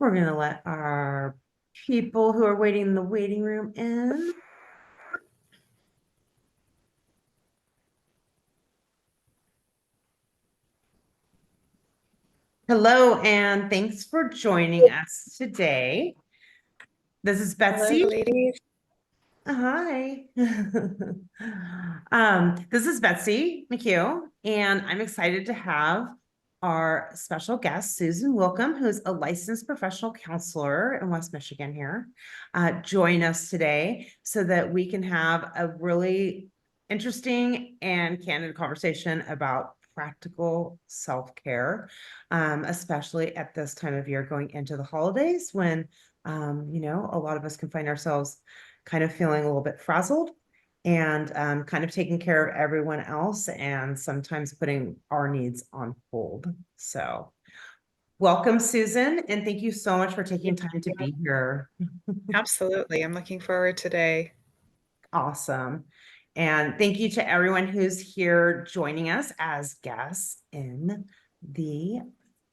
We're going to let our people who are waiting in the waiting room in. Hello, and thanks for joining us today. This is Hello, Betsy. ladies. Hi. This is Betsy McCue, and I'm excited to have our special guest, Susan Wilcome, who's a licensed professional counselor in West Michigan here, join us today so that we can have a really interesting and candid conversation about practical self-care, especially at this time of year going into the holidays when, a lot of us can find ourselves kind of feeling a little bit frazzled and kind of taking care of everyone else and sometimes putting our needs on hold. So welcome, Susan, and thank you so much for taking time to be here. Absolutely. I'm looking forward today. Awesome. And thank you to everyone who's here joining us as guests in the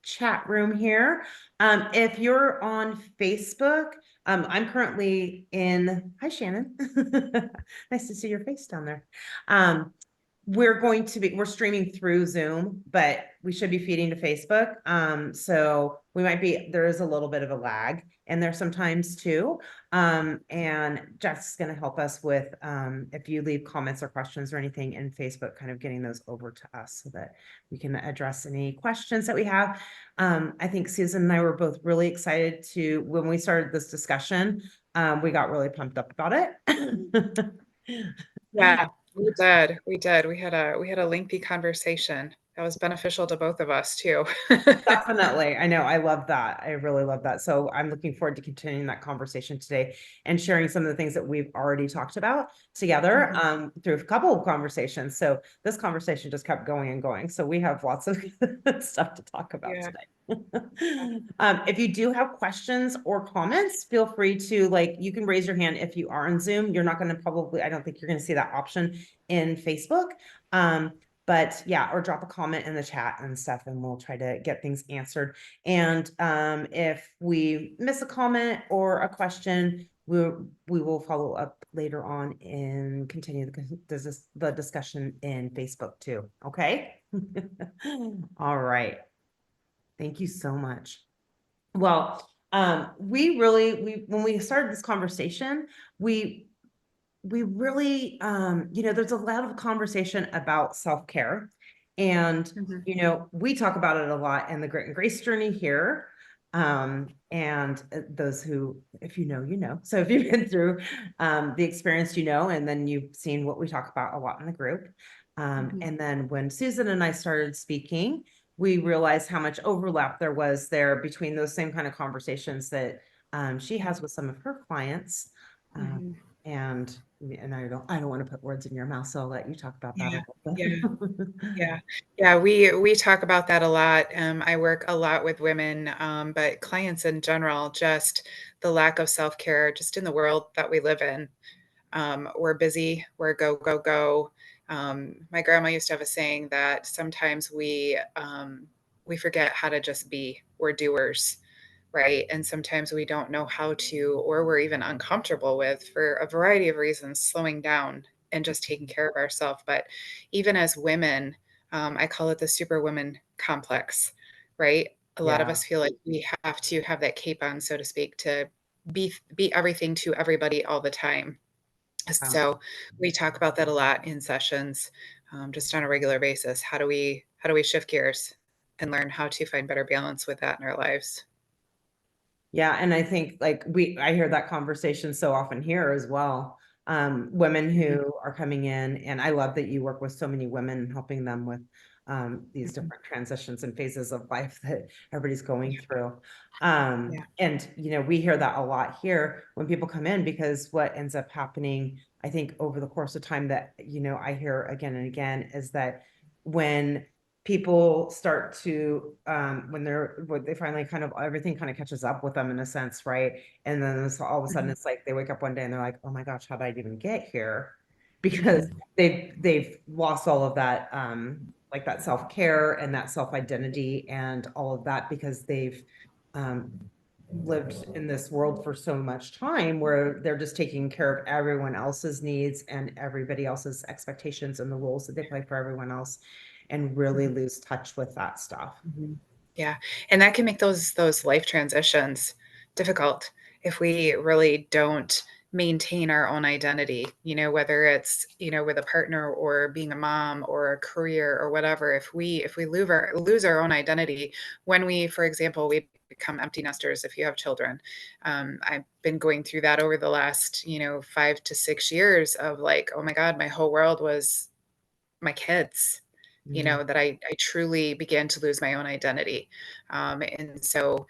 chat room here. If you're on Facebook, I'm currently in, hi Shannon. Nice to see your face down there. We're streaming through Zoom, but we should be feeding to Facebook. So there is a little bit of a lag in there sometimes too. And Jess is going to help us with, if you leave comments or questions or anything in Facebook, kind of getting those over to us so that we can address any questions that we have. I think Susan and I were both really excited when we started this discussion, we got really pumped up about it. Yeah, we did. We did. We had a lengthy conversation that was beneficial to both of us too. Definitely. I know. I love that. I really love that. So I'm looking forward to continuing that conversation today and sharing some of the things that we've already talked about together through a couple of conversations. So this conversation just kept going and going. So we have lots of stuff to talk about Yeah. today. If you do have questions or comments, feel free to you can raise your hand if you are on Zoom. You're not going to I don't think you're going to see that option in Facebook. But yeah, or drop a comment in the chat and stuff, and we'll try to get things answered. And if we miss a comment or a question, we will follow up later on and continue the discussion in Facebook too. Okay. All right. Thank you so much. Well, when we started this conversation, we really, there's a lot of conversation about self-care. And, Mhm. we talk about it a lot in the Grit and Grace journey here. And those who, if you know, you know. So if you've been through the experience, and then you've seen what we talk about a lot in the group. And then when Susan and I started speaking, we realized how much overlap there was there between those same kind of conversations that she has with some of her clients. Mhm. And I don't want to put words in your mouth, so I'll let you talk about that a Yeah. Yeah. little bit. Yeah. Yeah. We talk about that a lot. I work a lot with women, but clients in general, just the lack of self-care just in the world that we live in. We're busy, we're go, go, go. My grandma used to have a saying that sometimes we forget how to just be. We're doers, right? And sometimes we don't know how to, or we're even uncomfortable with, for a variety of reasons, slowing down and just taking care of ourselves. But even as women, I call it the superwoman complex, right? A lot of Yeah. us feel like we have to have that cape on, so to speak, to be everything to everybody all the time. So we talk about that a lot in sessions, just on a regular basis. How do we shift gears and learn how to find better balance with that in our lives? Yeah, and I think I hear that conversation so often here as well. Women Mhm, who are coming in, and I love that you work with so many women and helping them with these mhm. different transitions and phases of life that everybody's going Yeah, through. yeah, And we hear that a lot here when people come in, because what ends up happening, I think, over the course of time that I hear again and again is that when people start to when they finally kind of everything kind of catches up with them in a sense, right? And then all of a sudden mhm, it's like they wake up one day and they're like, oh my gosh, how did I even get here? Because mhm, they've lost all of that like that self-care and that self-identity and all of that because they've um lived in this world for so much time where they're just taking care of everyone else's needs and everybody else's expectations and the roles that they play for everyone else, and really lose touch with that stuff. Mhm. Yeah, and that can make those life transitions difficult if we really don't maintain our own identity, whether it's, with a partner or being a mom or a career or whatever. If we lose our own identity when we, for example, we become empty nesters if you have children. I've been going through that over the last, 5 to 6 years of like, oh my God, my whole world was my kids, Mhm. that I truly began to lose my own identity. And so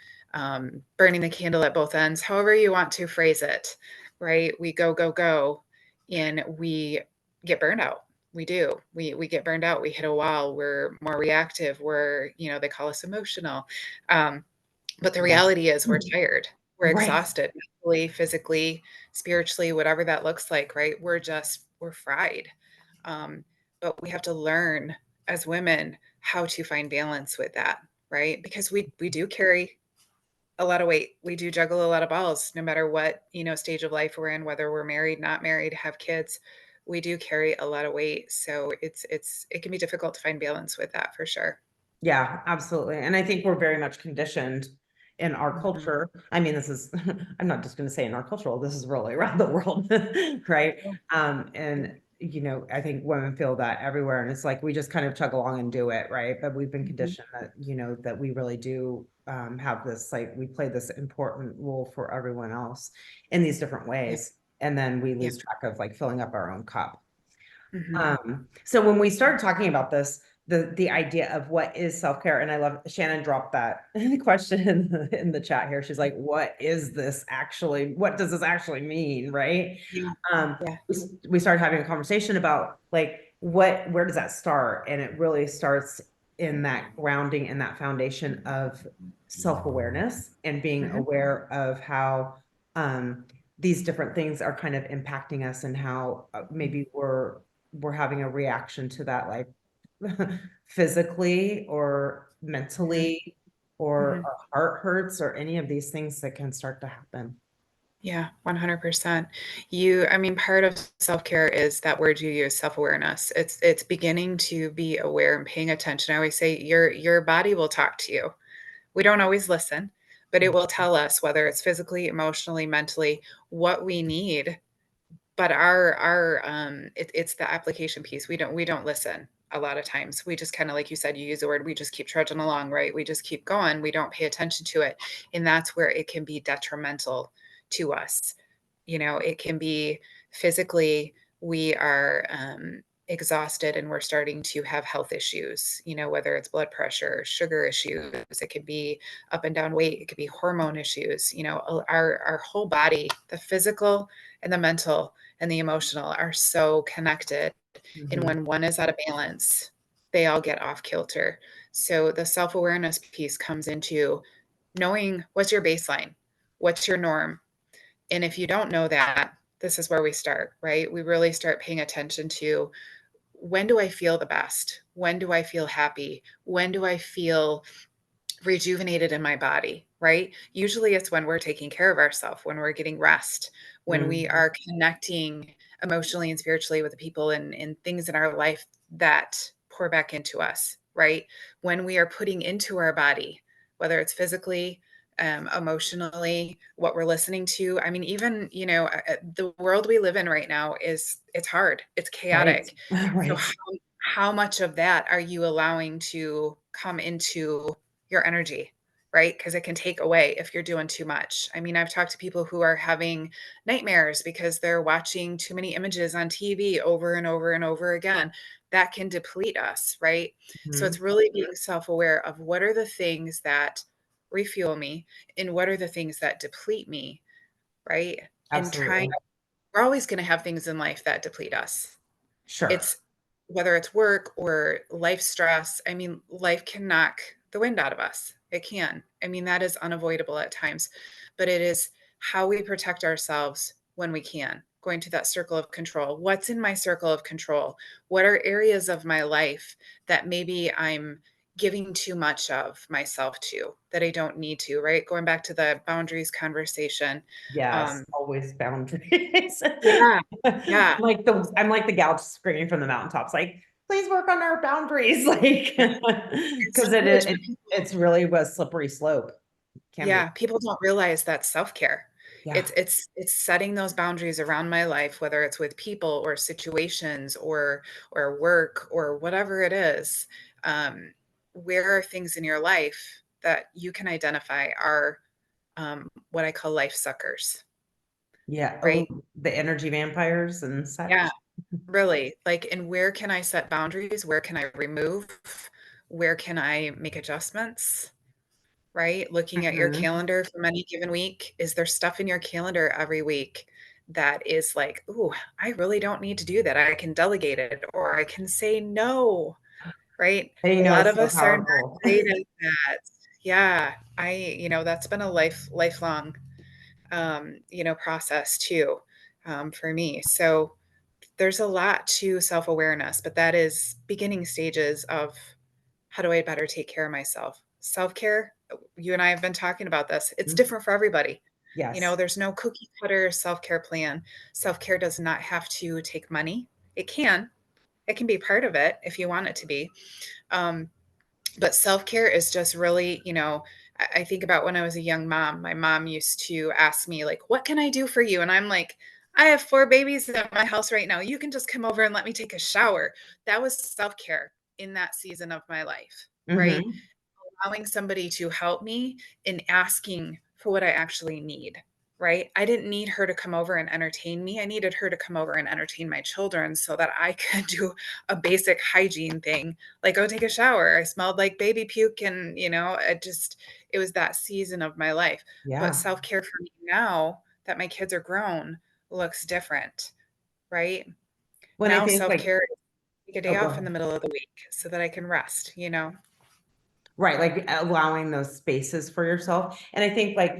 burning the candle at both ends, however you want to phrase it, right? We go, go, go, and we get burned out. We do. We get burned out. We hit a wall. We're more reactive. They call us emotional. But the Yeah. reality is we're tired. We're Right. exhausted mentally, physically, spiritually, whatever that looks like, right? We're fried. Um, but we have to learn as women how to find balance with that, right? Because we do carry a lot of weight. We do juggle a lot of balls, no matter what, stage of life we're in, whether we're married, not married, have kids. We do carry a lot of weight. So it can be difficult to find balance with that for sure. Yeah, absolutely. And I think we're very much conditioned in our Mhm. culture. I mean, this is, I'm not just going to say in our cultural, this is really around the world, right? And, I think women feel that everywhere. And it's like we just kind of chug along and do it, right? But we've been Mhm. conditioned that, that we really do have this, like, we play this important role for everyone else in these different Yeah. ways. And then we Yeah. lose track of like filling up our own cup. Mhm. So when we started talking about this, the idea of what is self-care, and I love Shannon dropped that question in the chat here. She's like, what is this actually? What does this actually mean? Right. Yeah. Um, Yeah. we started having a conversation about like where does that start? And it really starts in that grounding and that foundation of self-awareness and being Mhm. aware of how um these different things are kind of impacting us and how maybe we're having a reaction to that, like physically or Mhm. mentally, or Mhm. our heart hurts or any of these things that can start to happen. Yeah, 100%. I mean, part of self-care is that word you use, self-awareness. It's beginning to be aware and paying attention. I always say your body will talk to you. We don't always listen, but it will tell us whether it's physically, emotionally, mentally, what we need. But it's the application piece. We don't listen a lot of times. We just kind of, like you said, you use the word, we just keep trudging along, right? We just keep going. We don't pay attention to it. And that's where it can be detrimental to us. It can be physically, we are exhausted and we're starting to have health issues, whether it's blood pressure, sugar issues, it could be up and down weight, it could be hormone issues, our whole body, the physical and the mental and the emotional are so connected. And Mhm. when one is out of balance, they all get off kilter. So the self awareness piece comes into knowing what's your baseline, what's your norm. And if you don't know that, this is where we start, right? We really start paying attention to when do I feel the best? When do I feel happy? When do I feel rejuvenated in my body, right? Usually it's when we're taking care of ourselves, when we're getting rest, when we Mhm. are connecting emotionally and spiritually with the people and things in our life that pour back into us, right? When we are putting into our body, whether it's physically, emotionally, what we're listening to. I mean, even, the world we live in right now it's hard, it's Right. chaotic. So Right. how much of that are you allowing to come into your energy, right? Because it can take away if you're doing too much. I mean, I've talked to people who are having nightmares because they're watching too many images on TV over and over and over again. That can deplete us, right? So Mhm. it's really being self aware of what are the things that refuel me and what are the things that deplete me, right? And Absolutely. we're always going to have things in life that deplete us. Sure. It's whether it's work or life stress. I mean, life can knock the wind out of us. It can. I mean, that is unavoidable at times, but it is how we protect ourselves when we can. Going to that circle of control. What's in my circle of control? What are areas of my life that maybe I'm giving too much of myself to that I don't need to, right? Going back to the boundaries conversation. Yes, Um, always boundaries. yeah, I'm yeah. like the gal screaming from the mountaintops, like, please work on our boundaries, like, It's because huge, but it's really was slippery slope. Can be. yeah, people don't realize that self-care. Yeah. It's setting those boundaries around my life, whether it's with people or situations or work or whatever it is. Where are things in your life that you can identify are what I call life suckers, Yeah. Oh, right? the energy vampires and Yeah, such. really. Like, and where can I set boundaries? Where can I remove? Where can I make adjustments? Right? Looking at your Mhm. calendar from any given week. Is there stuff in your calendar every week that is like, "Ooh, I really don't need to do that. I can delegate it or I can say no." Right? I A know lot it's of so us are not powerful. great at that. Yeah, that's been a lifelong, process too, for me. So there's a lot to self-awareness, but that is beginning stages of how do I better take care of myself? Self-care, you and I have been talking about this. It's Mhm. different for everybody. Yes. There's no cookie cutter self-care plan. Self-care does not have to take money. It can. It can be part of it if you want it to be. Um, but self-care is just really, I think about when I was a young mom, my mom used to ask me like, what can I do for you? And I'm like, I have 4 babies at my house right now. You can just come over and let me take a shower. That was self-care in that season of my life, right? Hmm. Allowing somebody to help me in asking for what I actually need, right? I didn't need her to come over and entertain me. I needed her to come over and entertain my children so that I could do a basic hygiene thing, like go take a shower. I smelled like baby puke and, it was that season of my life. But Yeah. self-care for me now that my kids are grown looks different, right? When I Now think like, self-care is take a oh, day go off in ahead. the middle of the week so that I can rest. Right, like allowing those spaces for yourself. And I think like,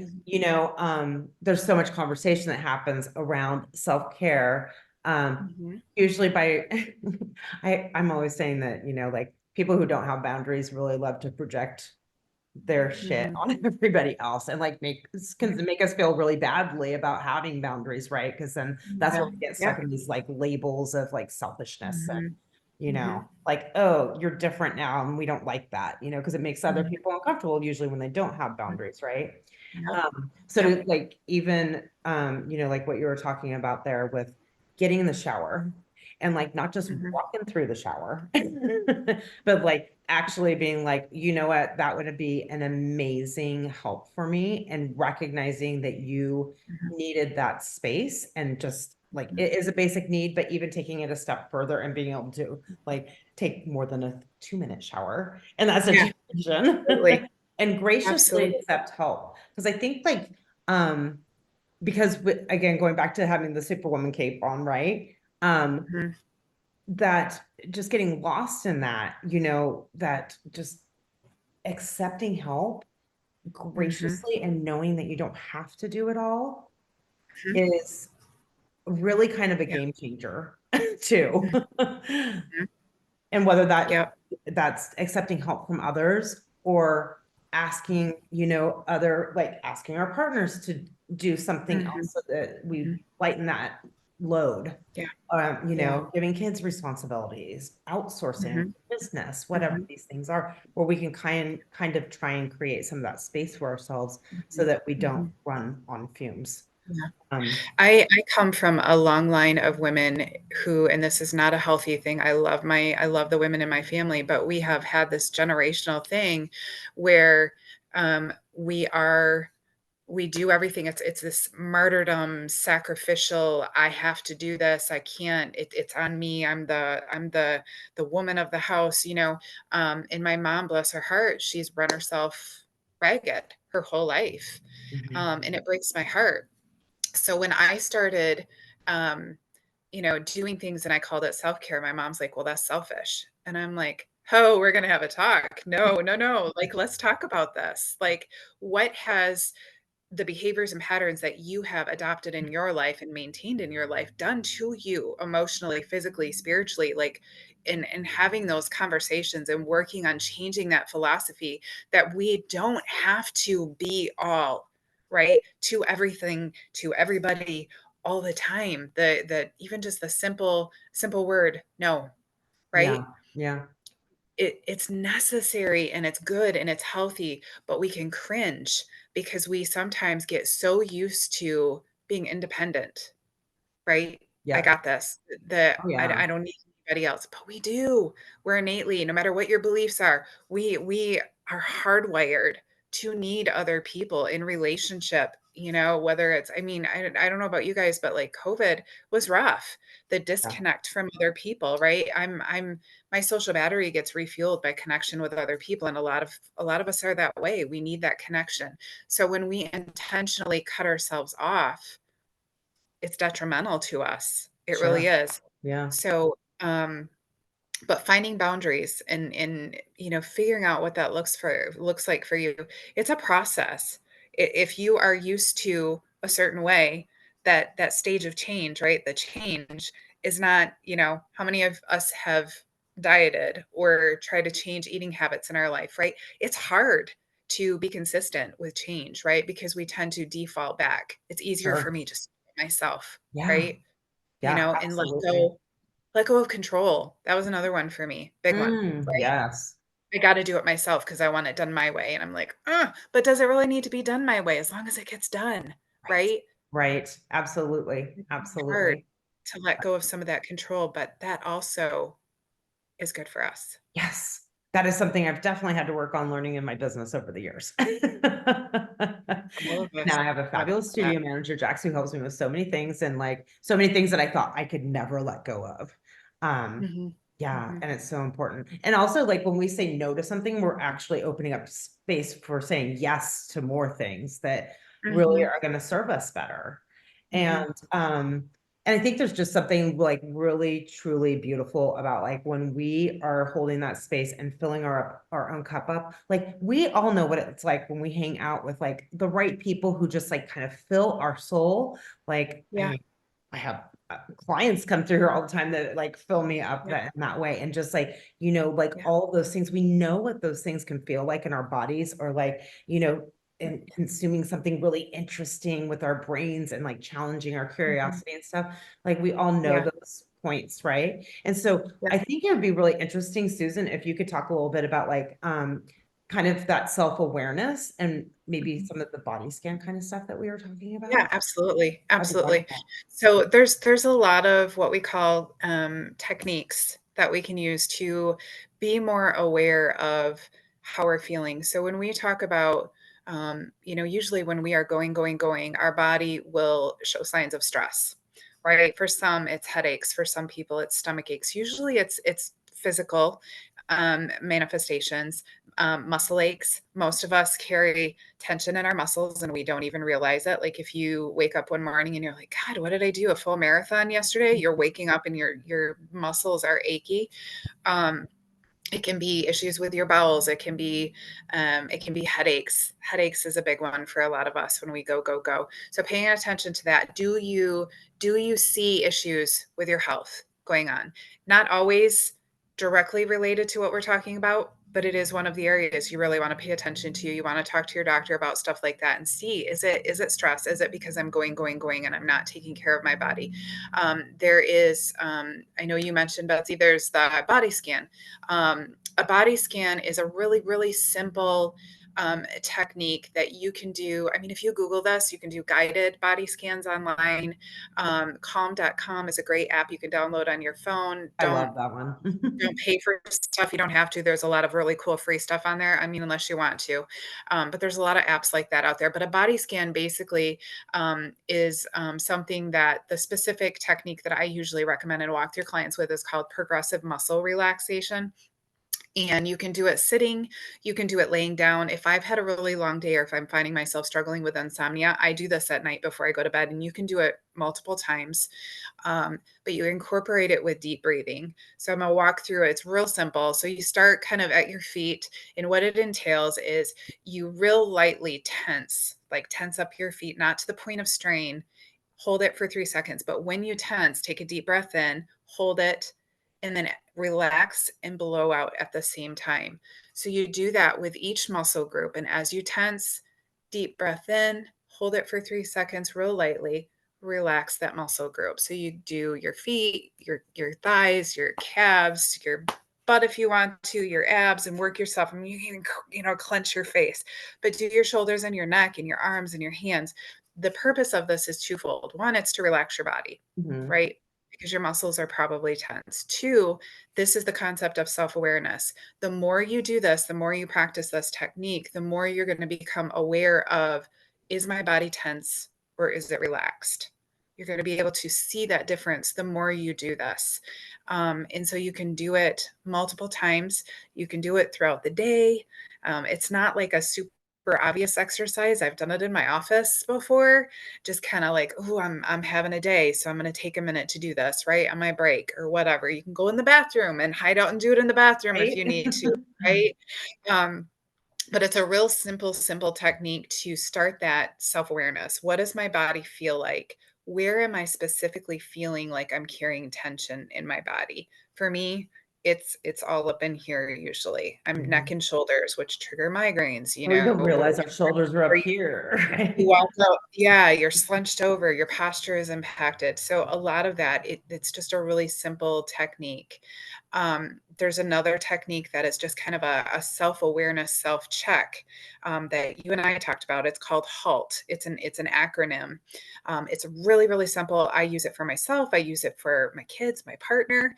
there's so much conversation that happens around self-care. Mhm. Usually by I'm always saying that, like people who don't have boundaries really love to project their shit Mhm. on everybody else and like make us feel really badly about having boundaries, right? Because then that's Yeah. where we get Yeah. stuck in these like labels of like selfishness and Mhm. Mhm. like, oh, you're different now and we don't like that, because it makes other Mhm. people uncomfortable usually when they don't have boundaries, right? Yep. So Yep. to like even like what you were talking about there with getting in the shower and like not just Mhm. walking through the shower, but like actually being like, you know what, that would be an amazing help for me and recognizing that you Mhm. needed that space and just like Mhm. it is a basic need, but even taking it a step further and being able to like take more than a 2-minute shower in that Yeah, situation absolutely. and graciously Absolutely. accept help. Because I think like because again, going back to having the superwoman cape on, right? Mhm. That just getting lost in that, that just accepting help Mhm. graciously and knowing that you don't have to do it all Mhm. is really kind of a Yeah. game changer too. Mhm. And whether Yep. that's accepting help from others or asking, other like asking our partners to do something Mhm. else so that we Mhm. lighten that load. Yeah. Yeah. Giving kids responsibilities, outsourcing Mhm. business, whatever Mhm. these things are, where we can kind of try and create some of that space for ourselves so Mhm. that we don't Mhm. run on fumes. Yeah. Um, I come from a long line of women who, and this is not a healthy thing. I love the women in my family, but we have had this generational thing where we do everything. It's this martyrdom, sacrificial. I have to do this. I can't. It's on me. I'm the woman of the house. And my mom, bless her heart, she's run herself ragged her whole life, mhm, and it breaks my heart. So when I started, um, doing things and I called it self care, my mom's like, "Well, that's selfish," and I'm like, "Oh, we're gonna have a talk. No, no, no. Like, let's talk about this. Like, what has the behaviors and patterns that you have adopted in your life and maintained in your life done to you emotionally, physically, spiritually? Like, and having those conversations and working on changing that philosophy that we don't have to be all right to everything to everybody all the time. The even just the simple word no, right? Yeah. Yeah. It's necessary and it's good and it's healthy, but we can cringe because we sometimes get so used to being independent, right? I Yeah. got this. The Oh, yeah. I don't need anybody else, but we do. We're innately, no matter what your beliefs are, we are hardwired to need other people in relationship, you know, whether it's, I mean, I don't know about you guys, but like COVID was rough. The Yeah. disconnect from other people, right? My social battery gets refueled by connection with other people. And a lot of us are that way. We need that connection. So when we intentionally cut ourselves off, it's detrimental to us. It really Sure. is. Yeah. So, but finding boundaries and you know, figuring out what that looks like for you, it's a process. If you are used to a certain way, that stage of change, right? The change is not, you know, how many of us have dieted or try to change eating habits in our life, right? It's hard to be consistent with change, right? Because we tend to default back. It's easier for Sure. me just myself, Yeah. right? You Yeah. know, and Absolutely. let go of control. That was another one for me. Big one, right? Yes. I gotta do it myself because I want it done my way, and I'm like, but does it really need to be done my way as long as it gets done, Right. right?" Right. Absolutely. It's hard Absolutely. to let go of some of that control, but that also is good for us. Yes. That is something I've definitely had to work on learning in my business over the years. All of Now us I have a have fabulous that. studio manager, Jax, who helps me with so many things and like so many things that I thought I could never let go of. Um, Mhm. yeah, Mhm. and it's so important. And also, like when we say no to something, we're actually opening up space for saying yes to more things that really Mhm. are going to serve us better. Mhm. And I think there's just something like really truly beautiful about like when we are holding that space and filling our own cup up. Like we all know what it's like when we hang out with like the right people who just like kind of fill our soul. Like, I Yeah. mean, I have clients come through here all the time that like fill me up Yeah. that in that way. And just like, like Yeah. all those things, we know what those things can feel like in our bodies or like, and consuming something really interesting with our brains and like challenging our Mhm. curiosity and stuff. Like we all know Yeah. those points, right? And so Yeah. I think it would be really interesting, Susan, if you could talk a little bit about like kind of that self-awareness and maybe Mhm. some of the body scan kind of stuff that we were talking Yeah, about. absolutely, That'd be absolutely. wonderful. So there's a lot of what we call techniques that we can use to be more aware of how we're feeling. So when we talk about, you know, usually when we are going, our body will show signs of stress, right? For some, it's headaches. For some people, it's stomach aches. Usually, it's physical manifestations, muscle aches. Most of us carry tension in our muscles and we don't even realize it. Like if you wake up one morning and you're like, God, what did I do? A full marathon yesterday? You're waking up and your muscles are achy. Um, it can be issues with your bowels. It can be headaches. Headaches is a big one for a lot of us when we go. So paying attention to that. Do you see issues with your health going on? Not always directly related to what we're talking about, but it is one of the areas you really want to pay attention to. You want to talk to your doctor about stuff like that and see, is it stress? Is it because I'm going and I'm not taking care of my body? There is, I know you mentioned, Betsy, there's the body scan. A body scan is a really, really simple technique that you can do. I mean, if you Google this, you can do guided body scans online. Calm.com is a great app you can download on your phone. I Don't love that one. don't pay for stuff. You don't have to. There's a lot of really cool free stuff on there. I mean, unless you want to. But there's a lot of apps like that out there. But a body scan basically is something that the specific technique that I usually recommend and walk through clients with is called progressive muscle relaxation. And you can do it sitting, you can do it laying down. If I've had a really long day or if I'm finding myself struggling with insomnia, I do this at night before I go to bed, and you can do it multiple times. But you incorporate it with deep breathing. So I'm gonna walk through it. It's real simple. So you start kind of at your feet, and what it entails is you real lightly tense, like tense up your feet, not to the point of strain. Hold it for 3 seconds. But when you tense, take a deep breath in, hold it, and then relax and blow out at the same time. So you do that with each muscle group. And as you tense, deep breath in, hold it for 3 seconds real lightly, relax that muscle group. So you do your feet, your thighs, your calves, your butt if you want to, your abs, and work yourself. I mean, you can, clench your face, but do your shoulders and your neck and your arms and your hands. The purpose of this is twofold. One, it's to relax your body, Mhm. right? Because your muscles are probably tense. Two, this is the concept of self-awareness. The more you do this, the more you practice this technique, the more you're going to become aware of, is my body tense or is it relaxed? You're going to be able to see that difference the more you do this. And so you can do it multiple times. You can do it throughout the day. It's not like a super obvious exercise. I've done it in my office before, just kind of like, oh, I'm having a day, so I'm going to take a minute to do this, right? On my break or whatever. You can go in the bathroom and hide out and do it in the bathroom if Right? you need to, right? Um, but it's a real simple technique to start that self-awareness. What does my body feel like? Where am I specifically feeling like I'm carrying tension in my body? For me, it's all up in here usually. I'm neck Mhm. and shoulders, which trigger migraines, We don't or realize our shoulders are or up here, you right? walk out, yeah, you're slunched over, your posture is impacted. So a lot of that, it's just a really simple technique. There's another technique that is just kind of a self-awareness, self-check that you and I talked about. It's called HALT. It's an acronym. It's really simple. I use it for myself. I use it for my kids, my partner.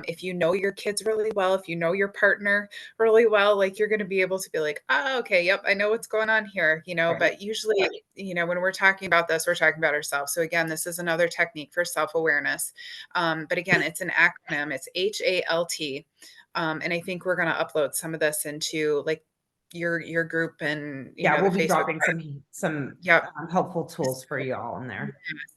If you know your kids really well, if you know your partner really well, like you're going to be able to be like, oh, okay, yep, I know what's going on here, Right. but usually, when we're talking about this, we're talking about ourselves. So again, this is another technique for self-awareness. But again, it's an acronym. It's HALT. And I think we're going to upload some of this into like your group and, Yeah, the we'll be Facebook. dropping some Yep. helpful tools for you all in there.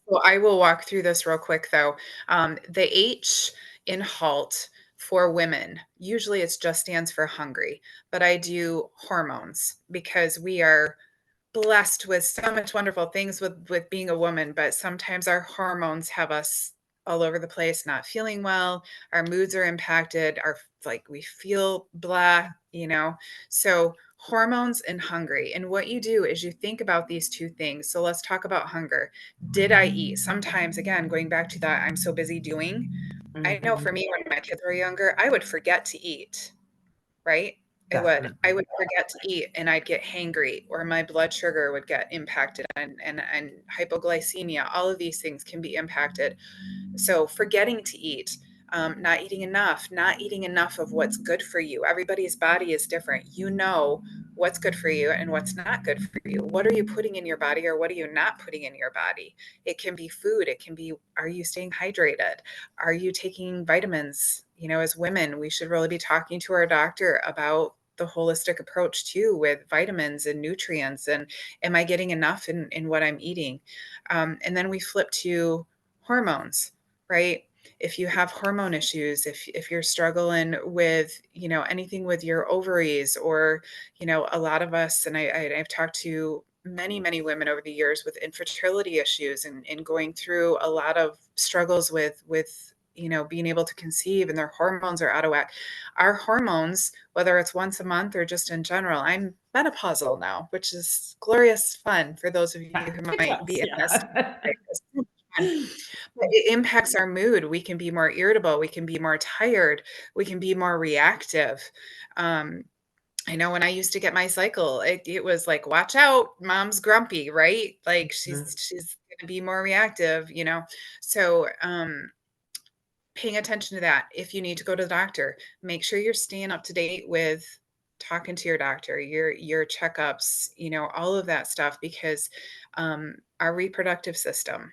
So I will walk through this real quick though. The H in HALT for women, usually it just stands for hungry, but I do hormones because we are blessed with so much wonderful things with being a woman, but sometimes our hormones have us all over the place, not feeling well. Our moods are impacted. Our like we feel blah, So hormones and hungry. And what you do is you think about these two things. So let's talk about hunger. Did I eat? Sometimes, again, going back to that, I'm so busy doing. I know Mhm. for me, when my kids were younger, I would forget to eat, right? I would. I Definitely. would forget to eat and I'd get hangry or my blood sugar would get impacted and hypoglycemia. All of these things can be impacted. So forgetting to eat, not eating enough of what's good for you. Everybody's body is different. You know what's good for you and what's not good for you. What are you putting in your body or what are you not putting in your body? It can be food. It can be, are you staying hydrated? Are you taking vitamins? As women, we should really be talking to our doctor about the holistic approach too with vitamins and nutrients and am I getting enough in what I'm eating? And then we flip to hormones, right? If you have hormone issues, if you're struggling with, anything with your ovaries or, a lot of us, and I've talked to many women over the years with infertility issues and going through a lot of struggles with being able to conceive and their hormones are out of whack. Our hormones, whether it's once a month or just in general, I'm menopausal now, which is glorious fun for those of you Yeah, who it might does. be in this. Yeah. It's so much fun. But it impacts our mood. We can be more irritable. We can be more tired. We can be more reactive. Um, I know when I used to get my cycle, it was like, watch out, mom's grumpy, right? Like Mhm. she's gonna be more reactive, So paying attention to that. If you need to go to the doctor, make sure you're staying up to date with talking to your doctor, your checkups, all of that stuff, because our reproductive system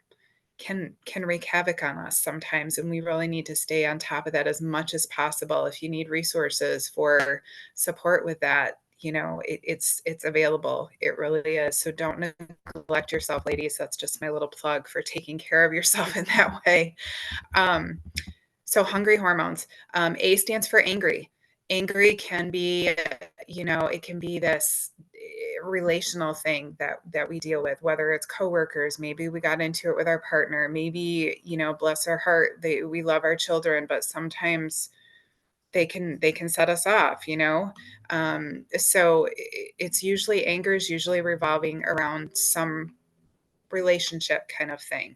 can wreak havoc on us sometimes, and we really need to stay on top of that as much as possible. If you need resources for support with that, it's available. It really is. So don't neglect yourself, ladies. That's just my little plug for taking care of yourself in that way. um, so hungry hormones. A stands for angry. Angry can be, it can be this relational thing that we deal with, whether it's coworkers, maybe we got into it with our partner, maybe, bless our heart, we love our children, but sometimes they can set us off, so it's usually anger is usually revolving around some relationship kind of thing.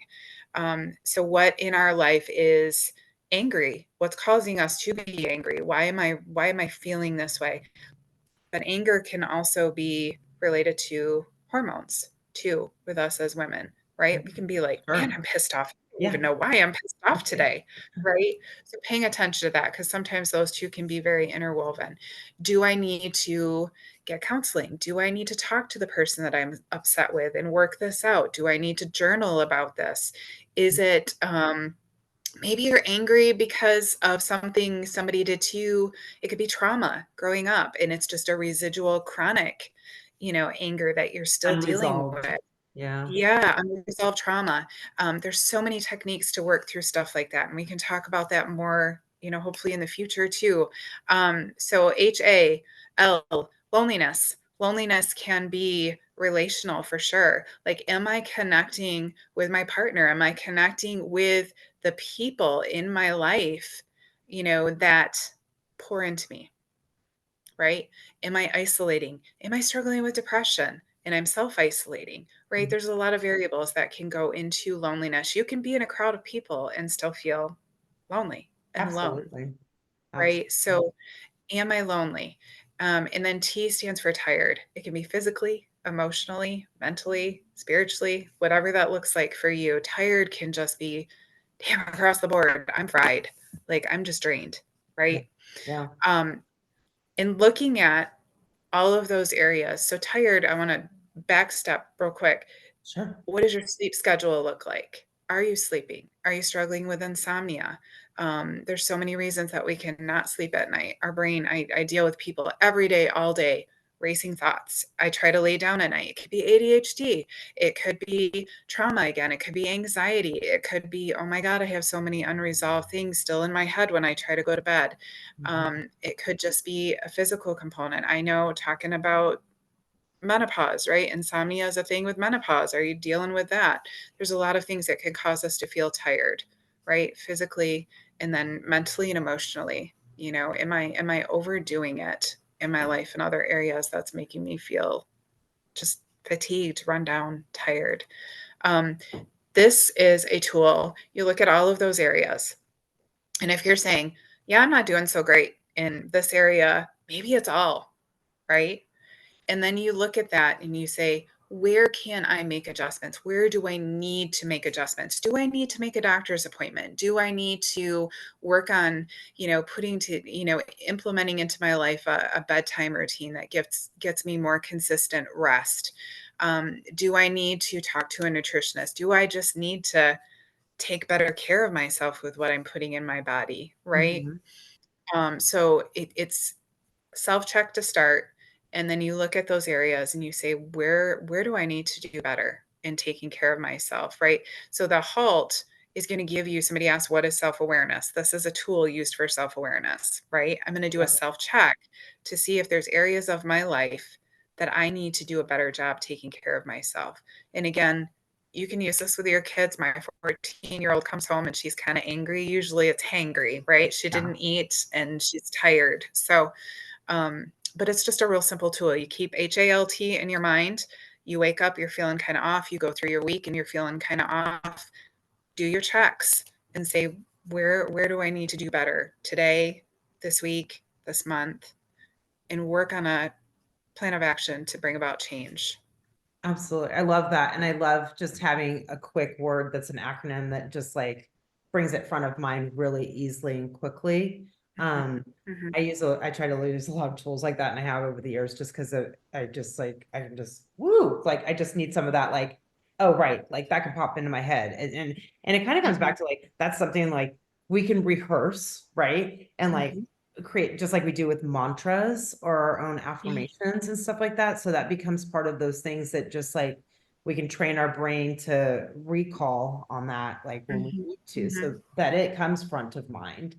So what in our life is angry? What's causing us to be angry? Why am I feeling this way? But anger can also be related to hormones too with us as women, right? We can be like, man, Sure. I'm pissed off. I don't Yeah. even know why I'm pissed off today, right? So paying attention to that, because sometimes those two can be very interwoven. Do I need to get counseling? Do I need to talk to the person that I'm upset with and work this out? Do I need to journal about this? Is it maybe you're angry because of something somebody did to you? It could be trauma growing up, and it's just a residual chronic, anger that you're still dealing Unresolved. with. Yeah. Yeah, unresolved trauma. There's so many techniques to work through stuff like that, and we can talk about that more, hopefully in the future too. So HAL, loneliness. Loneliness can be relational for sure. Like, am I connecting with my partner? Am I connecting with the people in my life, that pour into me? Right? Am I isolating? Am I struggling with depression? And I'm self isolating, right? Mm. There's a lot of variables that can go into loneliness. You can be in a crowd of people and still feel lonely and alone, Absolutely. right? Absolutely. So, am I lonely? And then T stands for tired. It can be physically, emotionally, mentally, spiritually, whatever that looks like for you. Tired can just be, damn, across the board, I'm fried. Like, I'm just drained, Yeah. right? Yeah. Um, and looking at all of those areas. So tired, I want to backstep real quick. Sure. What does your sleep schedule look like? Are you sleeping? Are you struggling with insomnia? There's so many reasons that we cannot sleep at night. Our brain, I deal with people every day, all day, racing thoughts. I try to lay down at night. It could be ADHD. It could be trauma again. It could be anxiety. It could be, oh my God, I have so many unresolved things still in my head when I try to go to bed. Mhm. It could just be a physical component. I know, talking about menopause, right? Insomnia is a thing with menopause. Are you dealing with that? There's a lot of things that can cause us to feel tired, right? Physically and then mentally and emotionally. Am I overdoing it in my life in other areas that's making me feel just fatigued, run down, tired? Um, this is a tool. You look at all of those areas. And if you're saying, yeah, I'm not doing so great in this area, maybe it's all, right? And then you look at that and you say, where can I make adjustments? Where do I need to make adjustments? Do I need to make a doctor's appointment? Do I need to work on, implementing into my life a bedtime routine that gets me more consistent rest? Do I need to talk to a nutritionist? Do I just need to take better care of myself with what I'm putting in my body? Right. Mhm. So it's self-check to start, and then you look at those areas and you say, where do I need to do better in taking care of myself, right? So the halt is going to give you, somebody asked, what is self-awareness? This is a tool used for self-awareness, right? I'm going to do a Yep. self-check to see if there's areas of my life that I need to do a better job taking care of myself. And again, you can use this with your kids. My 14-year-old comes home and she's kind of angry. Usually it's hangry, right? She Yeah. didn't eat and she's tired. So but it's just a real simple tool. You keep HALT in your mind. You wake up, you're feeling kind of off. You go through your week and you're feeling kind of off. Do your checks and say, where do I need to do better today, this week, this month, and work on a plan of action to bring about change. Absolutely. I love that. And I love just having a quick word that's an acronym that just like brings it front of mind really easily and quickly. Mhm, Um, mhm, I try to use a lot of tools like that, and I have over the years just because I just like I can just woo, like I just need some of that, like, oh right, like that can pop into my head. And it kind of comes mhm, back to like that's something like we can rehearse, right? And like mhm, create just like we do with mantras or our own yeah, affirmations and stuff like that. So that becomes part of those things that just like we can train our brain to recall on that, like when we mhm, need to, mhm, so that it comes front of mind.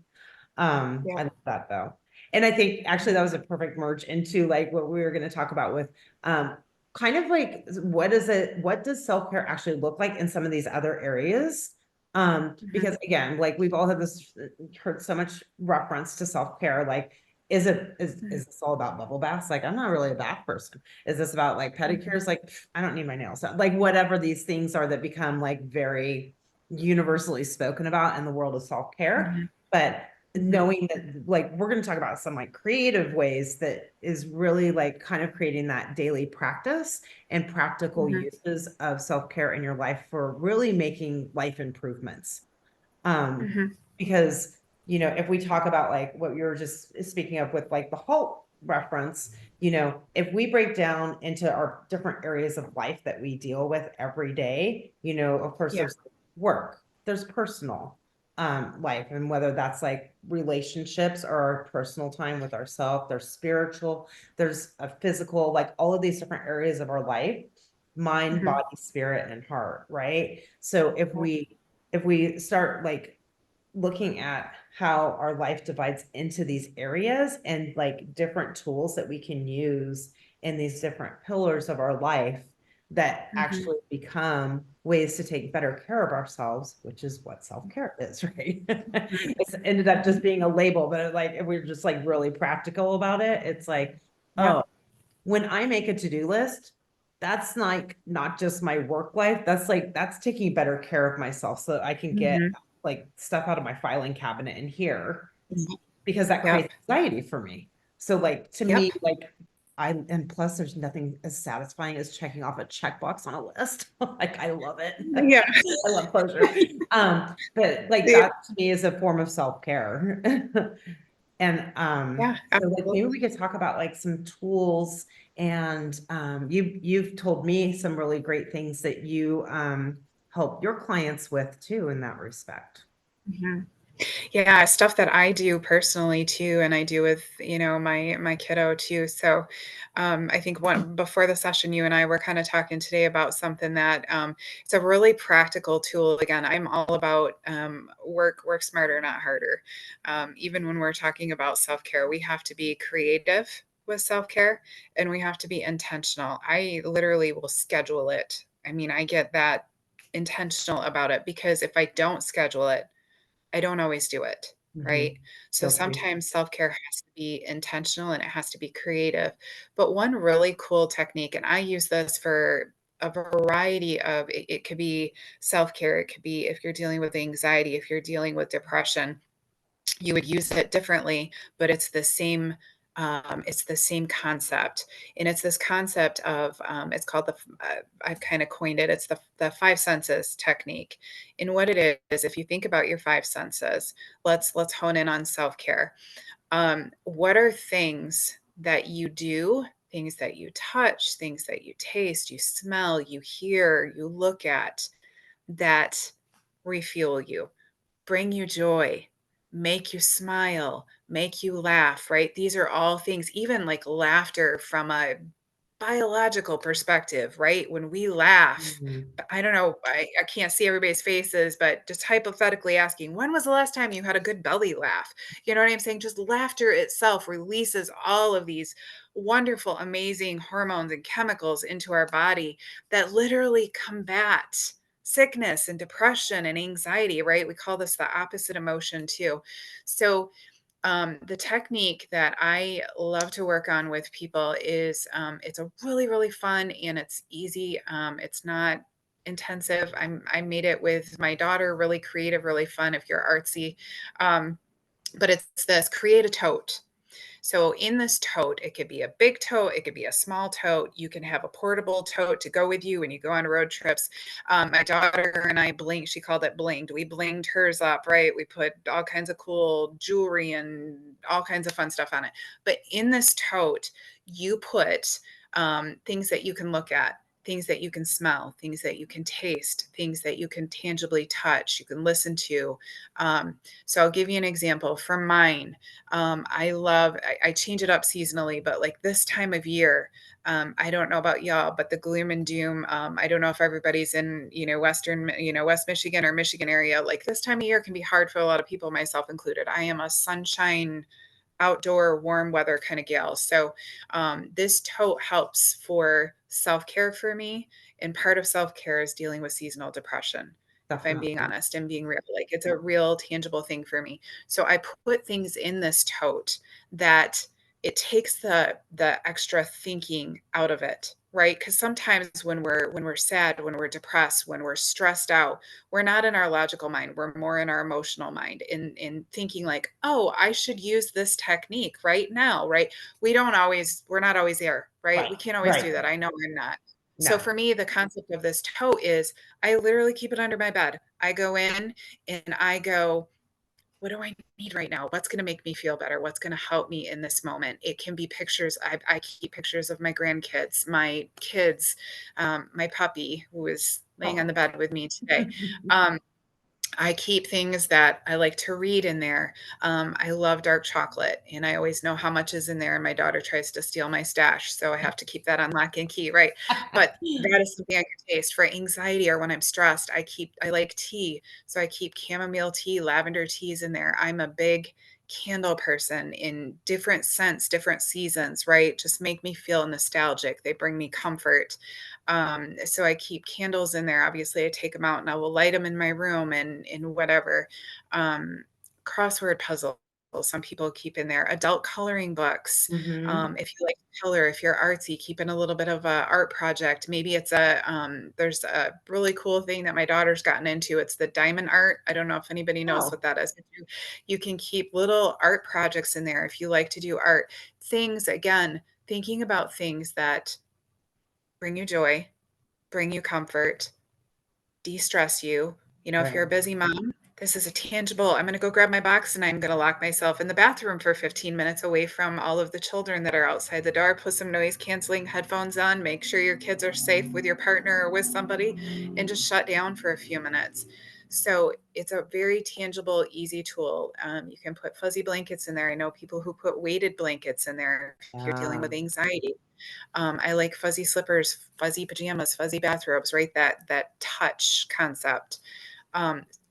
I yep, love that though. And I think actually that was a perfect merge into like what we were going to talk about with kind of like, what does self-care actually look like in some of these other areas? Mhm, Because again, like we've all had this, heard so much reference to self-care, like, mhm, is this all about bubble baths? Like, I'm not really a bath person. Is this about like mhm, pedicures? Like, I don't need my nails done. Like, whatever these things are that become like very universally spoken about in the world of self-care. mhm, But mhm, knowing that, like, we're going to talk about some like creative ways that is really like kind of creating that daily practice and practical mhm, uses of self-care in your life for really making life improvements. Um, mhm, because, if we talk about like what you were just speaking of with like the Hulk reference, if we break down into our different areas of life that we deal with every day, of course, yeah, there's work, there's personal life, and whether that's like relationships or our personal time with ourselves, there's spiritual, there's a physical, like all of these different areas of our life, mind, mhm, body, spirit, and heart, right? So if yeah, we start like looking at how our life divides into these areas and like different tools that we can use in these different pillars of our life that mhm, actually become ways to take better care of ourselves, which is what self-care is, right? mhm, It's ended up mhm, just being a label, but like if we're just like really practical about it, it's like, yep, oh, when I make a to-do list, that's like not just my work life. That's taking better care of myself so that I can get mhm, like stuff out of my filing cabinet in here mhm, because that yep, creates anxiety for me. So like to yep, me, like and plus there's nothing as satisfying as checking off a checkbox on a list. Like I love it. yeah, I love closure. But like yeah, that to me is a form of self-care. And yeah, so like maybe absolutely. we could talk about like some tools and you've told me some really great things that you help your clients with too in that respect. Mhm. Yeah, stuff that I do personally too, and I do with, my kiddo too. So, I think one before the session, you and I were kind of talking today about something that it's a really practical tool. Again, I'm all about work smarter, not harder. Even when we're talking about self care, we have to be creative with self care, and we have to be intentional. I literally will schedule it. I mean, I get that intentional about it because if I don't schedule it, I don't always do it, Mhm. right? So Guilty. sometimes self-care has to be intentional and it has to be creative. But one really cool technique, and I use this for a variety of it could be self-care, it could be if you're dealing with anxiety, if you're dealing with depression, you would use it differently, but it's the same concept, and it's this concept of it's called I've kind of coined it. It's the five senses technique, and what it is, if you think about your five senses, let's hone in on self care. What are things that you do? Things that you touch, things that you taste, you smell, you hear, you look at that refuel you, bring you joy, make you smile, make you laugh, right? These are all things, even like laughter from a biological perspective, right? When we laugh, Mhm. I don't know, I can't see everybody's faces, but just hypothetically asking, when was the last time you had a good belly laugh? You know what I'm saying? Just laughter itself releases all of these wonderful, amazing hormones and chemicals into our body that literally combat sickness and depression and anxiety, right? We call this the opposite emotion too. So, the technique that I love to work on with people is it's a really, really fun and it's easy. It's not intensive. I made it with my daughter, really creative, really fun if you're artsy. Um, but it's this create a tote. So in this tote, it could be a big tote, it could be a small tote. You can have a portable tote to go with you when you go on road trips. My daughter and I blinked. She called it blinged. We blinged hers up, right? We put all kinds of cool jewelry and all kinds of fun stuff on it. But in this tote, you put things that you can look at, things that you can smell, things that you can taste, things that you can tangibly touch, you can listen to. So I'll give you an example. For mine, I change it up seasonally, but like this time of year, I don't know about y'all, but the gloom and doom, I don't know if everybody's in, West Michigan or Michigan area. Like this time of year can be hard for a lot of people, myself included. I am a sunshine outdoor warm weather kind of gal. So this tote helps for self-care for me. And part of self-care is dealing with seasonal depression. If I'm being Definitely. honest and being real, like it's a real tangible thing for me. So I put things in this tote that it takes the extra thinking out of it, right? Because sometimes when we're sad, when we're depressed, when we're stressed out, we're not in our logical mind. We're more in our emotional mind in thinking like, oh, I should use this technique right now, right? We're not always there, right? Right. We can't always do Right. that. I know I'm not. So No. for me, the concept of this tote is I literally keep it under my bed. I go in and I go, what do I need right now? What's going to make me feel better? What's going to help me in this moment? It can be pictures. I keep pictures of my grandkids, my kids, my puppy who is laying on Oh. the bed with me today. Um, I keep things that I like to read in there. I love dark chocolate, and I always know how much is in there. And my daughter tries to steal my stash, so I have to keep that on lock and key, right? But that is something I can taste for anxiety or when I'm stressed. I like tea, so I keep chamomile tea, lavender teas in there. I'm a big candle person in different scents, different seasons, right? Just make me feel nostalgic. They bring me comfort. So I keep candles in there. Obviously, I take them out and I will light them in my room and whatever. Um, Crossword puzzles. Some people keep in there adult coloring books. Hmm. If you like to color, if you're artsy, keep in a little bit of a art project. Maybe it's there's a really cool thing that my daughter's gotten into. It's the diamond art. I don't know if anybody knows what Oh, that is. But you can keep little art projects in there if you like to do art. Things, again, thinking about things that bring you joy, bring you comfort, de-stress you. You know, if you're a right. busy mom, this is a tangible, I'm going to go grab my box and I'm going to lock myself in the bathroom for 15 minutes away from all of the children that are outside the door. Put some noise canceling headphones on, make sure your kids are safe with your partner or with somebody, and just shut down for a few minutes. So it's a very tangible, easy tool. You can put fuzzy blankets in there. I know people who put weighted blankets in there if you're dealing Yeah. with anxiety. I like fuzzy slippers, fuzzy pajamas, fuzzy bathrobes, right? That touch concept.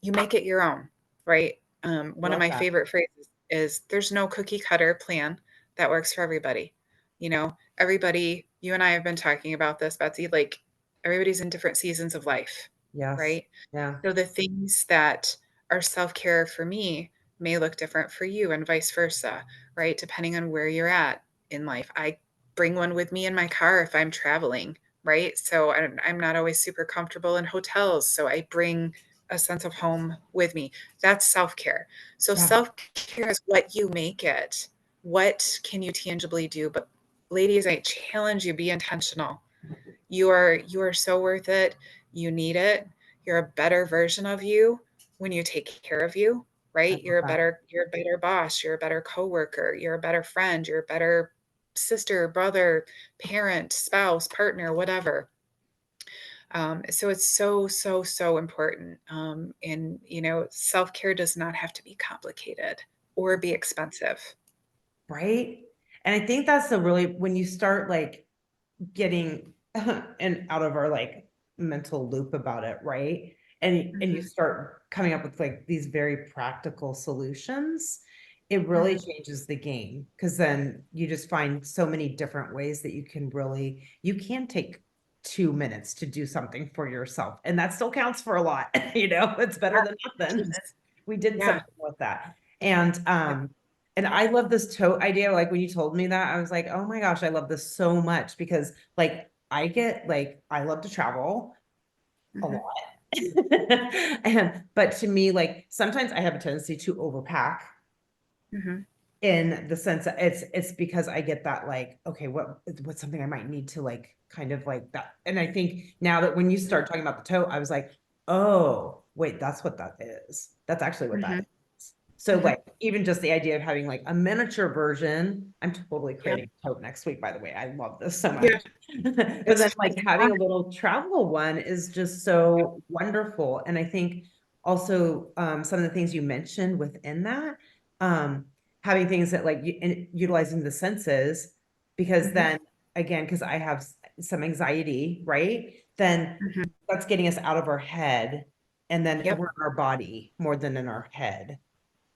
You make it your own, right? I One of love my that. favorite phrases is there's no cookie cutter plan that works for everybody. You know, everybody, you and I have been talking about this, Betsy, like everybody's in different seasons of life, Yes. right? Yeah. So the things that are self-care for me may look different for you and vice versa, right? Depending on where you're at in life. I bring one with me in my car if I'm traveling, right? So I'm not always super comfortable in hotels. So I bring a sense of home with me. That's self-care. So Yeah. self-care is what you make it. What can you tangibly do? But ladies, I challenge you, be intentional. You are so worth it. You need it. You're a better version of you when you take care of you, I right? love that. You're a better boss, you're a better coworker, you're a better friend, you're a better sister, brother, parent, spouse, partner, whatever. So it's so, so, so important. And self-care does not have to be complicated or be expensive. Right. And I think that's the really, when you start like getting and out of our like mental loop about it, right? And you Hmm. start coming up with like these very practical solutions, it really Hmm. changes the game because then you just find so many different ways that you can take 2 minutes to do something for yourself. And that still counts for a lot, it's better than nothing. Yes. We did Yeah. something with that. And Yep. I love this tote idea. Like when you told me that, I was like, oh my gosh, I love this so much because like I love to travel a Hmm. lot. But to me, like sometimes I have a tendency to overpack Hmm. in the sense that it's because I get that like, okay, what's something I might need to like kind of like that. And I think now that when you start talking about the tote, I was like, oh, wait, that's what that is. That's actually what that Hmm. is. So Hmm. like even just the idea of having like a miniature version, I'm totally Yeah. creating a tote next week, by the way. I love this so Yeah. much. But then like It's having fun. a little travel one is just so wonderful. And I think also some of the things you mentioned within that, um, having things that like and utilizing the senses, because Hmm. then again, because I have some anxiety, right? Then Hmm. that's getting us out of our head, and then Yep. we're in our body more than in our head.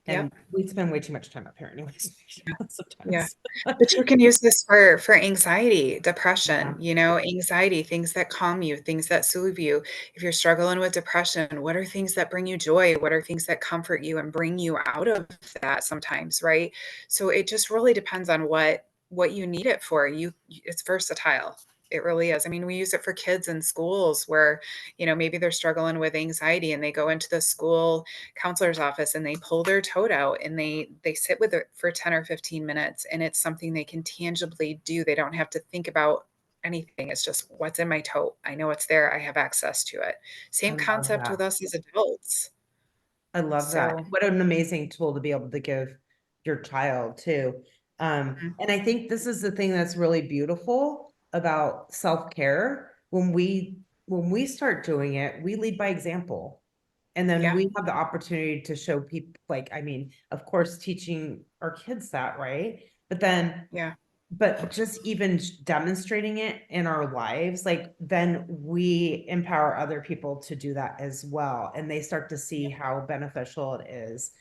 Yep. And we spend way too much time up here anyways, Yeah. sometimes. But you can use this for anxiety, Yeah, depression, anxiety, things that calm you, things that soothe you. If you're struggling with depression, what are things that bring you joy? What are things that comfort you and bring you out of that sometimes, right? So it just really depends on what you need it for. It's versatile. It really is. I mean, we use it for kids in schools where, maybe they're struggling with anxiety and they go into the school counselor's office and they pull their toad out and they sit with it for 10 or 15 minutes, and it's something they can tangibly do. They don't have to think about anything. It's just what's in my toe. I know it's there. I have access to it. I Same love concept with that. us as adults. I love that. So, What an amazing tool to be able to give your child too. mhm, And I think this is the thing that's really beautiful about self-care. When we start doing it, we lead by example. And then yeah, we have the opportunity to show people, like, I mean, of course, teaching our kids that, right? But then yeah, but just even demonstrating it in our lives, like then we empower other people to do that as well. And they start to see how beneficial it is,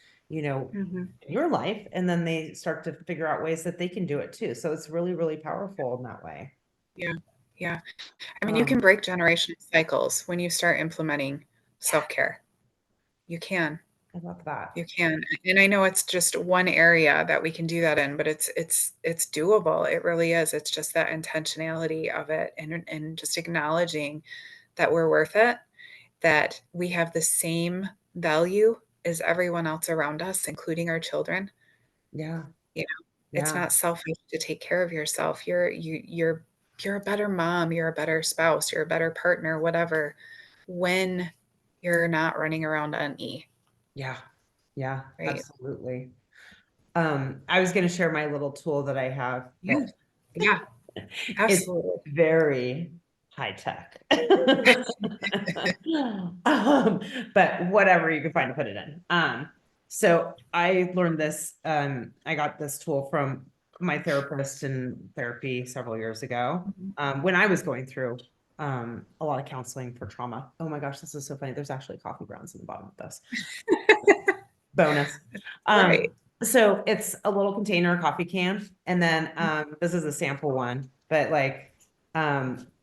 hmm, in your life. And then they start to figure out ways that they can do it too. So it's really, really powerful in that way. yeah, yeah. I mean, you can Um, break generational cycles when you start implementing yeah, self-care. You can. I love that. You can, and I know it's just one area that we can do that in, but it's doable. It really is. It's just that intentionality of it, and just acknowledging that we're worth it, that we have the same value as everyone else around us, including our children. Yeah, You know, it's yeah, not selfish to take care of yourself. You're a better mom, you're a better spouse, you're a better partner, whatever, when you're not running around on E, yeah, yeah, right? absolutely. I was going to share my little tool that I have Yeah. that Yeah. it's Absolutely. very high tech. But whatever you can find to put it in. So I learned this, I got this tool from my therapist in therapy several years ago, Mhm. when I was going through a lot of counseling for trauma. Oh my gosh, this is so funny. There's actually coffee grounds in the bottom of this. Bonus. Right. So it's a little container, coffee can, and then this is a sample one, but like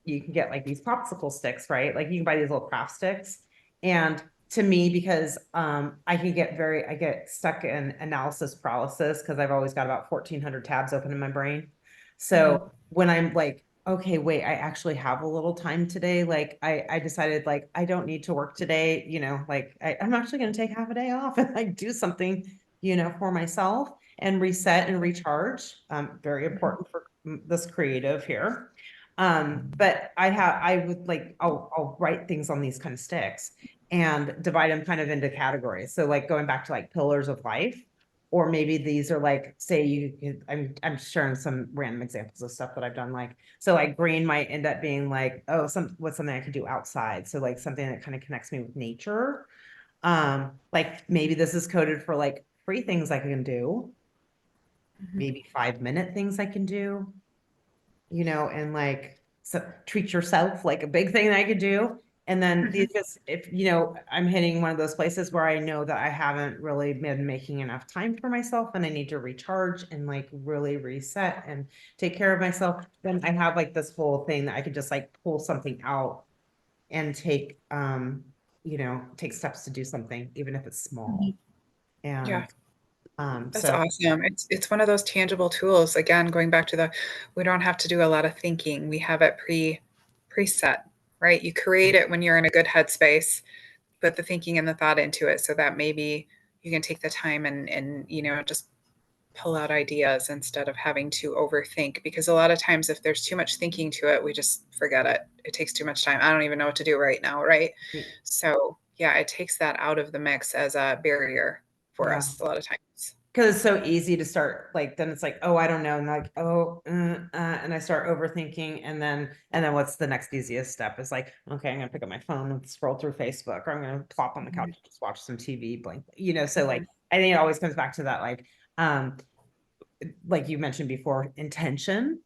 you can get like these popsicle sticks, right? Like you can buy these little craft sticks. And to me, because I get stuck in analysis paralysis because I've always got about 1,400 tabs open in my brain. So Mhm. when I'm like, okay, wait, I actually have a little time today. Like I decided like I don't need to work today, like I'm actually gonna take half a day off and like do something, for myself and reset and recharge. Very Mhm. important for this creative here. But I would like I'll write things on these kind of sticks and divide them kind of into categories. So like going back to like pillars of life, or maybe these are like, say I'm sharing some random examples of stuff that I've done. Like, so like green might end up being like, oh, what's something I could do outside. So like something that kind of connects me with nature. Like maybe this is coded for like free things I can do, Mhm. maybe 5-minute things I can do, and like so treat yourself, like a big thing that I could do. And then Mhm. these just if I'm hitting one of those places where I know that I haven't really been making enough time for myself and I need to recharge and like really reset and take care of myself, then I have like this whole thing that I could just like pull something out and take steps to do something, even if it's Mhm. small. Yeah, And that's so awesome. It's one of those tangible tools. Again, going back to we don't have to do a lot of thinking. We have it preset, right? You create it when you're in a good headspace, put the thinking and the thought into it so that maybe you can take the time and just pull out ideas instead of having to overthink, because a lot of times if there's too much thinking to it, we just forget it. It takes too much time. I don't even know what to do right now, right? So yeah, it takes that out of the mix as a barrier for yeah, us a lot of times. because it's so easy to start like then it's like, oh, I don't know, and like, oh, and I start overthinking, and then what's the next easiest step is like, okay, I'm gonna pick up my phone and scroll through Facebook, or I'm gonna plop on the couch Mhm, and just watch some TV blank, so mhm, like I think it always comes back to that, um like you mentioned before, intention.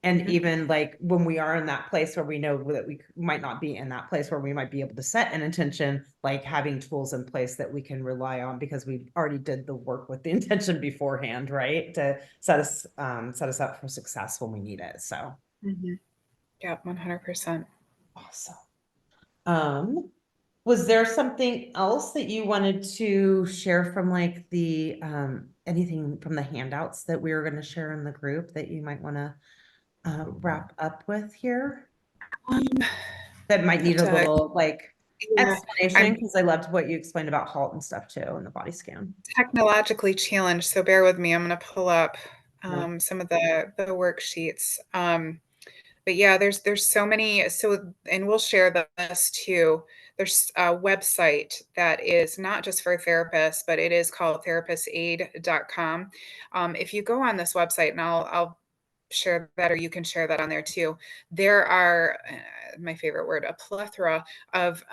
And Mhm. even like when we are in that place where we know that we might not be in that place where we might be able to set an intention, like having tools in place that we can rely on because we already did the work with the intention beforehand, right? To set us up for success when we need it. So Mhm. Yeah, 100%. awesome. Was there something else that you wanted to share from like the anything from the handouts that we were going to share in the group that you might want to wrap up with here? Um, That might have need a to, little like yeah, explanation I'm because I loved what you explained about HALT and stuff too in the body scan. technologically challenged, so bear with me. I'm gonna pull up Yeah. some of the worksheets. But yeah, there's so many. So, and we'll share this too. There's a website that is not just for therapists, but it is called therapistaid.com. If you go on this website, and I'll share that, or you can share that on there too. There are my favorite word, a plethora of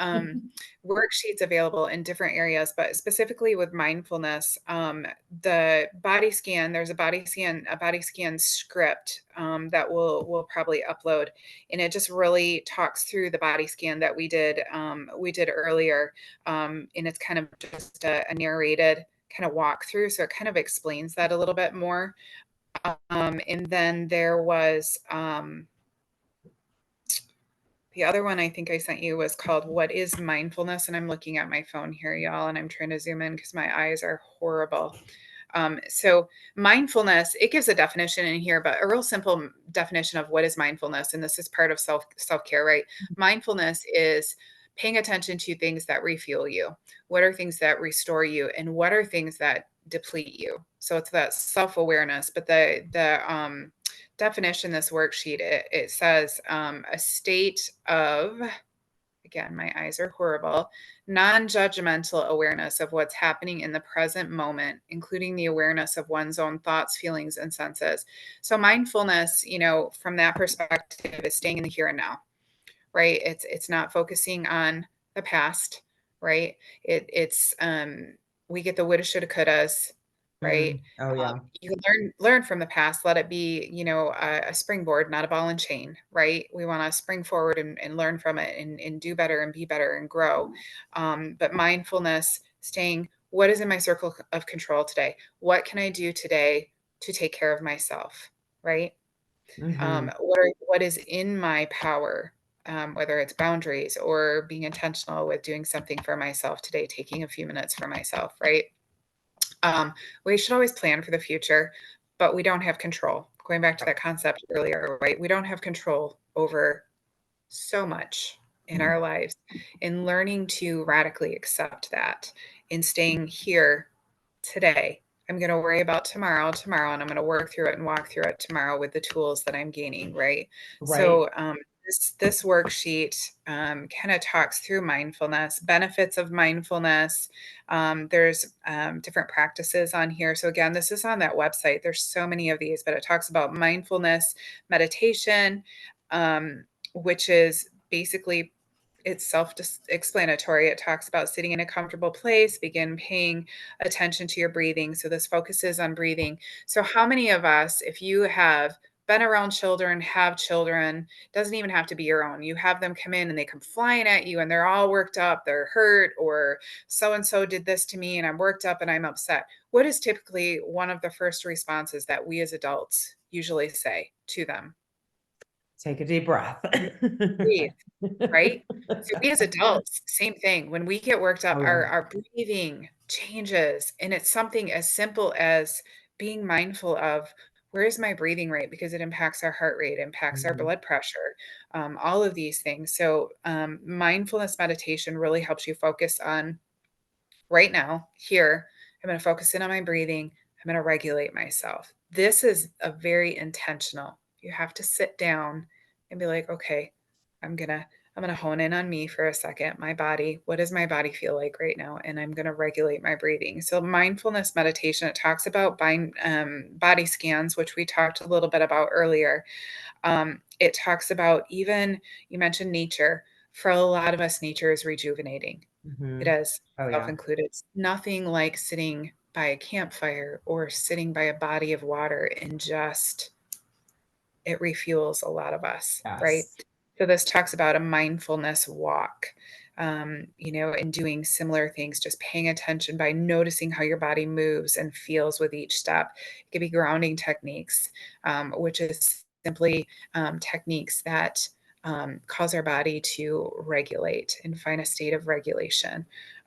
worksheets available in different areas, but specifically with mindfulness. The body scan, there's a body scan script that we'll probably upload, and it just really talks through the body scan that we did earlier, and it's kind of just a narrated kind of walkthrough, so it kind of explains that a little bit more. And then there was the other one I think I sent you was called What is Mindfulness? And I'm looking at my phone here, y'all, and I'm trying to zoom in because my eyes are horrible. So mindfulness, it gives a definition in here, but a real simple definition of what is mindfulness. And this is part of self-care, right? Mindfulness is paying attention to things that refuel you. What are things that restore you? And what are things that deplete you? So it's that self-awareness, but the definition, this worksheet, it says a state of, again, my eyes are horrible, non-judgmental awareness of what's happening in the present moment, including the awareness of one's own thoughts, feelings, and senses. So mindfulness, from that perspective, is staying in the here and now, right? It's not focusing on the past, right? It's we get the woulda, shoulda, couldas, right? Oh yeah. You can learn from the past. Let it be, a springboard, not a ball and chain, right? We want to spring forward and learn from it and do better and be better and grow. But mindfulness, staying, what is in my circle of control today? What can I do today to take care of myself, right? Hmm. What is in my power, whether it's boundaries or being intentional with doing something for myself today, taking a few minutes for myself, right? We should always plan for the future, but we don't have control. Going back to that concept earlier, right? We don't have control over so much in our lives, and learning to radically accept that and staying here today. I'm going to worry about tomorrow, and I'm going to work through it and walk through it tomorrow with the tools that I'm gaining, right? Right. So, this worksheet kind of talks through mindfulness, benefits of mindfulness. There's different practices on here. So again, this is on that website. There's so many of these, but it talks about mindfulness meditation, which is basically, it's self-explanatory. It talks about sitting in a comfortable place, begin paying attention to your breathing. So this focuses on breathing. So how many of us, if you have been around children, have children, doesn't even have to be your own. You have them come in and they come flying at you and they're all worked up, they're hurt, or so-and-so did this to me and I'm worked up and I'm upset. What is typically one of the first responses that we as adults usually say to them? Take a deep breath. Breathe. Right? So we as adults, same thing. When we get worked up, Oh yeah. our breathing changes. And it's something as simple as being mindful of, where is my breathing rate? Because it impacts our heart rate, impacts our Mhm. blood pressure, all of these things. So mindfulness meditation really helps you focus on right now, here. I'm going to focus in on my breathing. I'm going to regulate myself. This is a very intentional. You have to sit down and be like, okay, I'm going to hone in on me for a second. My body, what does my body feel like right now? And I'm going to regulate my breathing. So mindfulness meditation, it talks about body scans, which we talked a little bit about earlier. It talks about, even, you mentioned nature. For a lot of us, nature is rejuvenating. It Mhm. is, Oh self yeah. included. It's nothing like sitting by a campfire or sitting by a body of water and just it refuels a lot of us, right? Yes. So this talks about a mindfulness walk, and doing similar things, just paying attention by noticing how your body moves and feels with each step. It could be grounding techniques, which is simply techniques that cause our body to regulate and find a state of regulation.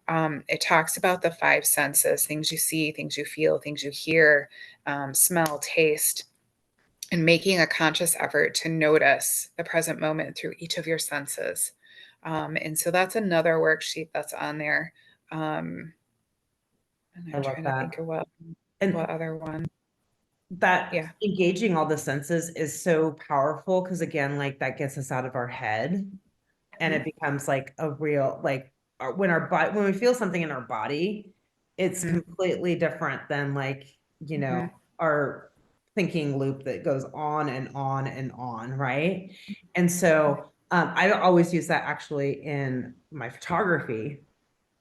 It talks about the five senses: things you see, things you feel, things you hear, smell, taste, and making a conscious effort to notice the present moment through each of your senses. And so that's another worksheet that's on there. And I I'm love trying to think that. of what And other one. that Yeah. engaging all the senses is so powerful because again, like that gets us out of our head and it Mhm, becomes like a real like when we feel something in our body, it's mhm, completely different than like, mhm, our thinking loop that goes on and on and on, right? And so I always use that actually in my photography.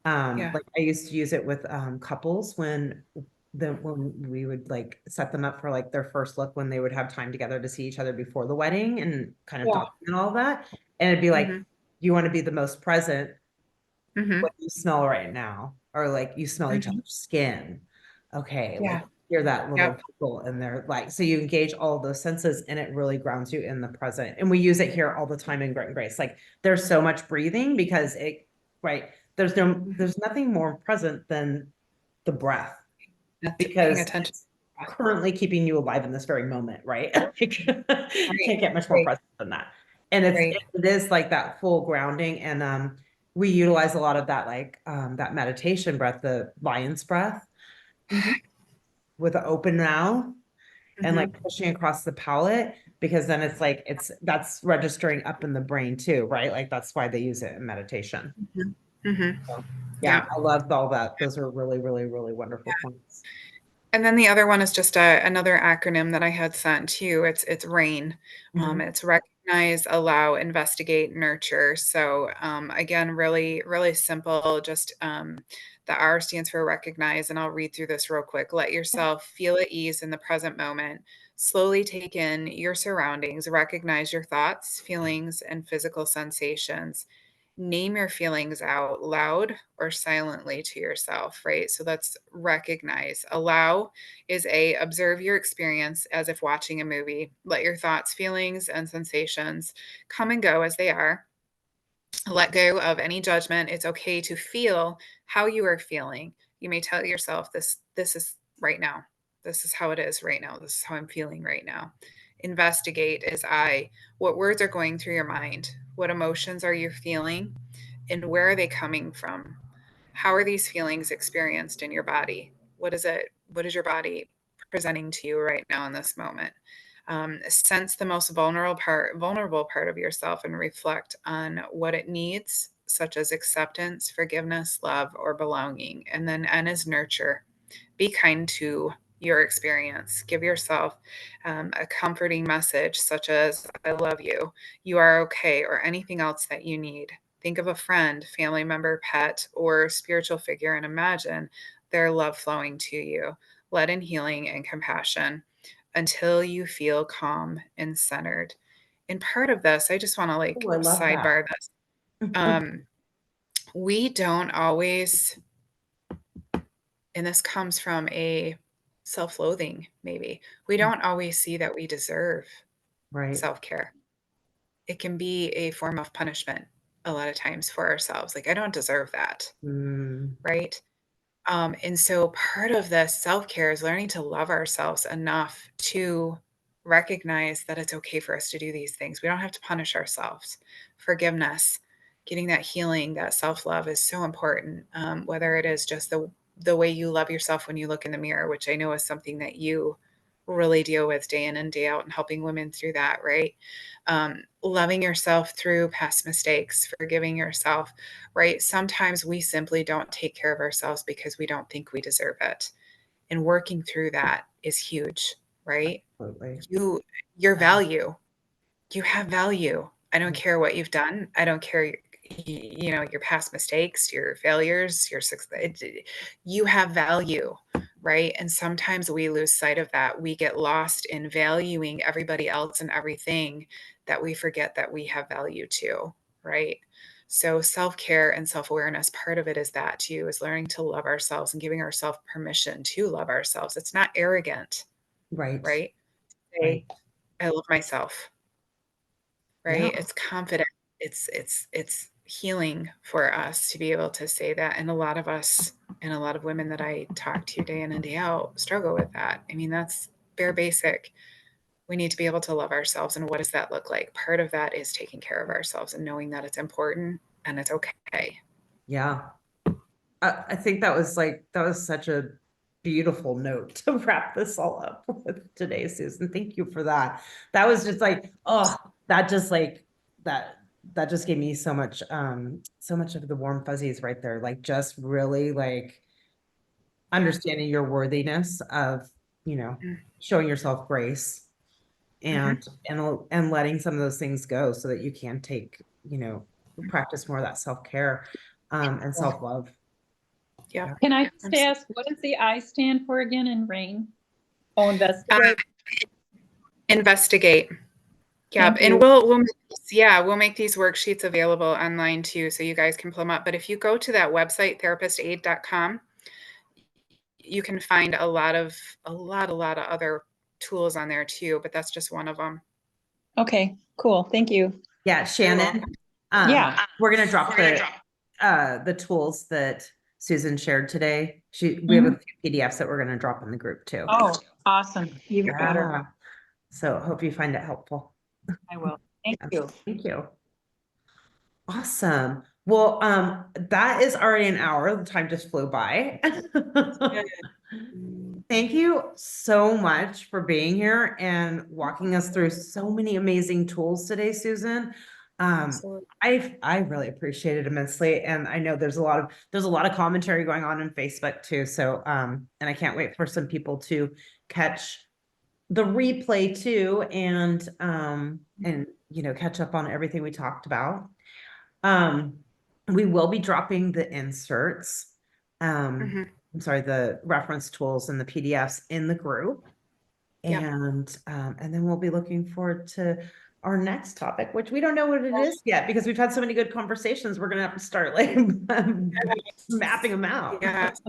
yeah. Like I used to use it with couples when we would like set them up for like their first look when they would have time together to see each other before the wedding and kind of Yeah. document all of that. And it'd be like, Mhm, you want to be the most present mhm, what you smell right now, or like you smell each mhm. other's skin. Okay, like Yeah. hear that little Yep. tickle in there, like so you engage all of those senses and it really grounds you in the present. And we use it here all the time in Grit and Grace. Like there's so much breathing because right, Mhm. there's nothing more present than the breath That's paying because attention. it's currently keeping you alive in this very moment, right? Right. Can't get much more Right. present than that. And Right. it is like that full grounding. And we utilize a lot of that, like that meditation breath, the lion's breath Mhm, with an open mouth and like mhm, pushing across the palate, because then it's like that's registering up in the brain too, right? Like that's why they use it in meditation. mhm, mhm. So yeah, Yeah. I loved all that. Those are really, really, really wonderful points. And then the other one is just another acronym that I had sent too. It's RAIN. Mhm. It's recognize, allow, investigate, nurture. So again, really, really simple. Just the R stands for recognize, and I'll read through this real quick. Let yourself feel at ease in the present moment. Slowly take in your surroundings. Recognize your thoughts, feelings, and physical sensations. Name your feelings out loud or silently to yourself, right? So that's recognize. Allow is a observe your experience as if watching a movie. Let your thoughts, feelings, and sensations come and go as they are. Let go of any judgment. It's okay to feel how you are feeling. You may tell yourself this is right now. This is how it is right now. This is how I'm feeling right now. Investigate is I. What words are going through your mind? What emotions are you feeling? And where are they coming from? How are these feelings experienced in your body? What is it? What is your body presenting to you right now in this moment? Sense the most vulnerable part of yourself, and reflect on what it needs, such as acceptance, forgiveness, love, or belonging. And then N is nurture. Be kind to your experience. Give yourself a comforting message, such as, I love you, you are okay, or anything else that you need. Think of a friend, family member, pet, or spiritual figure and imagine their love flowing to you. Let in healing and compassion until you feel calm and centered. And part of this, I just want to Oh, like I love that. sidebar this. Um, we don't always, and this comes from a self loathing, maybe, we don't always see that we deserve Right. self care. It can be a form of punishment a lot of times for ourselves. Like, I don't deserve that. Mm, Right. And so part of the self care is learning to love ourselves enough to recognize that it's okay for us to do these things. We don't have to punish ourselves. Forgiveness, getting that healing, that self love is so important. Whether it is just the way you love yourself when you look in the mirror, which I know is something that you really deal with day in and day out, and helping women through that, right? Loving yourself through past mistakes, forgiving yourself, right? Sometimes we simply don't take care of ourselves because we don't think we deserve it. And working through that is huge, right? absolutely. You, your value, you have value. I don't Yeah. care what you've done. I don't care, your past mistakes, your failures, your success. You have value, right? And sometimes we lose sight of that. We get lost in valuing everybody else and everything that we forget that we have value too, right? So self-care and self-awareness, part of it is that too, is learning to love ourselves and giving ourselves permission to love ourselves. It's not arrogant, Right. right? Right. Say, I love myself, Yeah. right? It's confident. It's healing for us to be able to say that. And a lot of us and a lot of women that I talk to day in and day out struggle with that. I mean, that's bare basic. We need to be able to love ourselves. And what does that look like? Part of that is taking care of ourselves and knowing that it's important and it's okay. Yeah. I think that was such a beautiful note to wrap this all up with today, Susan. Thank you for that. That was just like, oh, that just like that that just gave me so much of the warm fuzzies right there. Like just really like understanding your worthiness of, you know, showing yourself grace Mm-hmm. and letting some of those things go so that you can take, you know, practice more of that self-care and self-love. Yeah. Can I just ask, what does the I stand for again in RAIN? Oh, investigate. Investigate. Yep. Thank you. And we'll make these worksheets available online too, so you guys can pull them up. But if you go to that website, therapistaid.com, you can find a lot of other tools on there too, but that's just one of them. Okay, cool. Thank you. Yeah, Shannon. Yeah. We're gonna drop the tools that Susan shared today. We have a few PDFs that we're gonna drop in the group too. Oh, awesome. Even better. Yeah. So hope you find it helpful. I will. Thank you. Thank you. Awesome. Well, that is already an hour. The time just flew by. Thank you so much for being here and walking us through so many amazing tools today, Susan. I really appreciate it immensely. And I know there's a lot of commentary going on Facebook too. So and I can't wait for some people to catch the replay too and you know, catch up on everything we talked about. We will be dropping the inserts. I'm sorry, the reference tools and the PDFs in the group. Yep. And then we'll be looking forward to our next topic, which we don't know what it is yet because we've had so many good conversations. We're gonna have to start like mapping them out. Yes.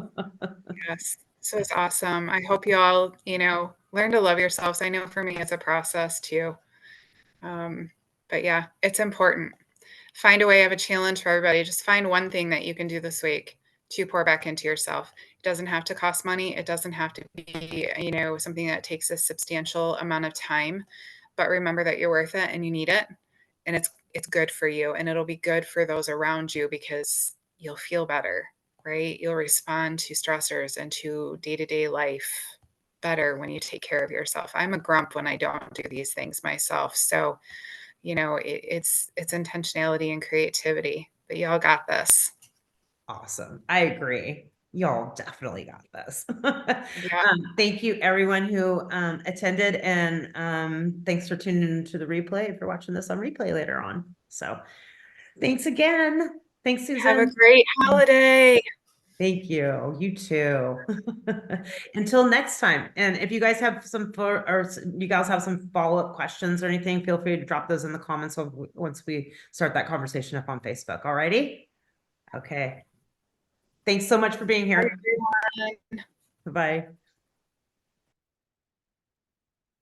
Yes. So it's awesome. I hope you all, learn to love yourselves. I know for me it's a process too. But yeah, it's important. Find a way. I have a challenge for everybody. Just find one thing that you can do this week to pour back into yourself. It doesn't have to cost money. It doesn't have to be, something that takes a substantial amount of time, but remember that you're worth it and you need it. And it's good for you, and it'll be good for those around you because you'll feel better, right? You'll respond to stressors and to day-to-day life better when you take care of yourself. I'm a grump when I don't do these things myself. So, it's intentionality and creativity, but y'all got this. Awesome. I agree. Y'all definitely got this. Yeah. Thank you everyone who attended, and thanks for tuning into the replay if you're watching this on replay later on. So thanks again. Thanks, Susan. Have a great holiday. Thank you. You too. Until next time. And if you guys have some follow-up questions or anything, feel free to drop those in the comments once we start that conversation up on Facebook. All righty. Okay. Thanks so much for being here. Bye, everyone. Bye-bye.